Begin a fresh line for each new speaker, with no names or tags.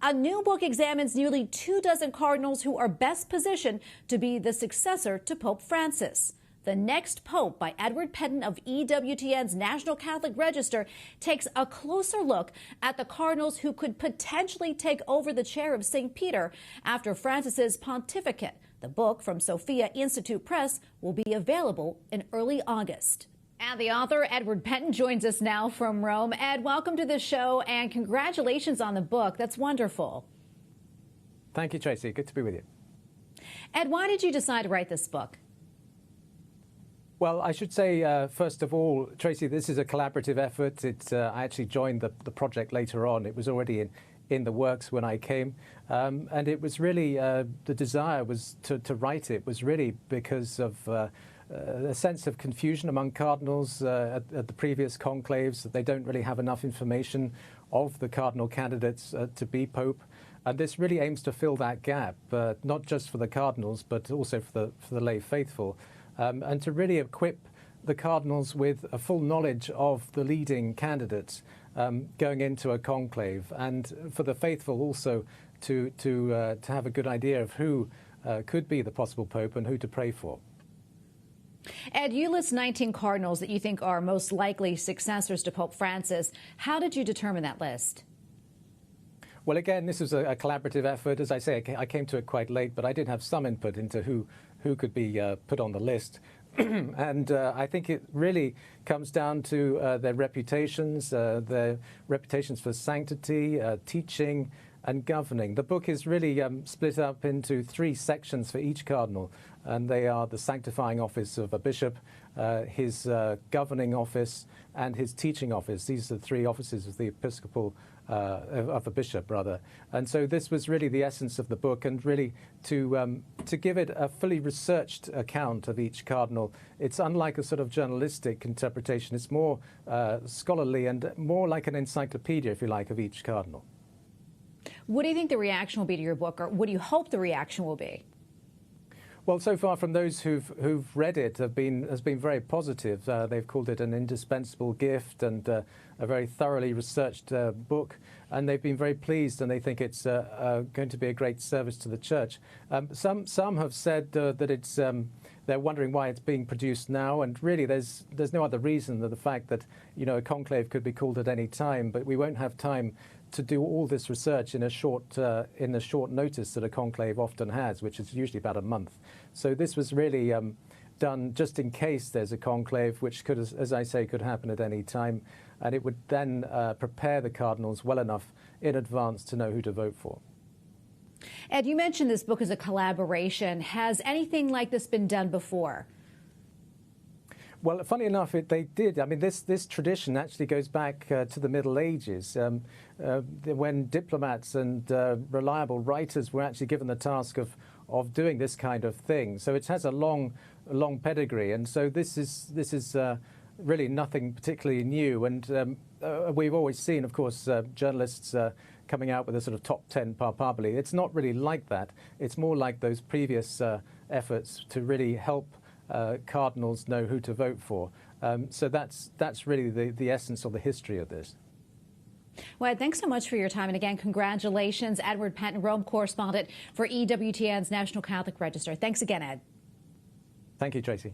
A new book examines nearly 24 cardinals who are best positioned to be the successor to Pope Francis. The Next Pope by Edward Pentin of EWTN's National Catholic Register takes a closer look at the cardinals who could potentially take over the chair of St. Peter after Francis's pontificate. The book from Sophia Institute Press will be available in early August. And the author, Edward Pentin, joins us now from Rome. Ed, welcome to the show and congratulations on the book. That's wonderful.
Thank you, Tracy. Good to be with you.
Ed, why did you decide to write this book?
Well, I should say, first of all, Tracy, this is a collaborative effort. I actually joined the project later on. It was already in the works when I came. And it was really, the desire was to write it was really because of a sense of confusion among cardinals at the previous conclaves, that they don't really have enough information of the cardinal candidates to be Pope. And this really aims to fill that gap, not just for the cardinals, but also for the lay faithful. And to really equip the cardinals with a full knowledge of the leading candidates going into a conclave, and for the faithful also to have a good idea of who could be the possible pope and who to pray for.
Ed, you list 19 cardinals that you think are most likely successors to Pope Francis. How did you determine that list?
Well, again, this was a collaborative effort. As I say, I came to it quite late, but I did have some input into who could be put on the list. And I think it really comes down to their reputations for sanctity, teaching, and governing. The book is really split up into 3 sections for each cardinal, and they are the sanctifying office of a bishop, his governing office, and his teaching office. These are the 3 offices of the episcopal of a bishop, rather. And so this was really the essence of the book, and really to give it a fully researched account of each cardinal. It's unlike a sort of journalistic interpretation. It's more scholarly and more like an encyclopedia, if you like, of each cardinal.
What do you think the reaction will be to your book, or what do you hope the reaction will be?
Well, so far from those who've read it has been very positive. They've called it an indispensable gift and a very thoroughly researched book, and they've been very pleased, and they think it's going to be a great service to the Church. Some have said that it's they're wondering why it's being produced now, and really there's no other reason than the fact that a conclave could be called at any time, but we won't have time to do all this research in the short notice that a conclave often has, which is usually about a month. So this was really done just in case there's a conclave, which could, as I say, could happen at any time, and it would then prepare the cardinals well enough in advance to know who to vote for.
Ed, you mentioned this book is a collaboration. Has anything like this been done before?
Well, funny enough, they did. I mean, this tradition actually goes back to the Middle Ages, when diplomats and reliable writers were actually given the task of doing this kind of thing. So it has a long pedigree, and so this is really nothing particularly new. And we've always seen, of course, journalists coming out with a sort of top 10 papabile. It's not really like that. It's more like those previous efforts to really help cardinals know who to vote for. So that's really the essence of the history of this.
Well, Ed, thanks so much for your time. And again, congratulations. Edward Pentin, Rome correspondent for EWTN's National Catholic Register. Thanks again, Ed.
Thank you, Tracy.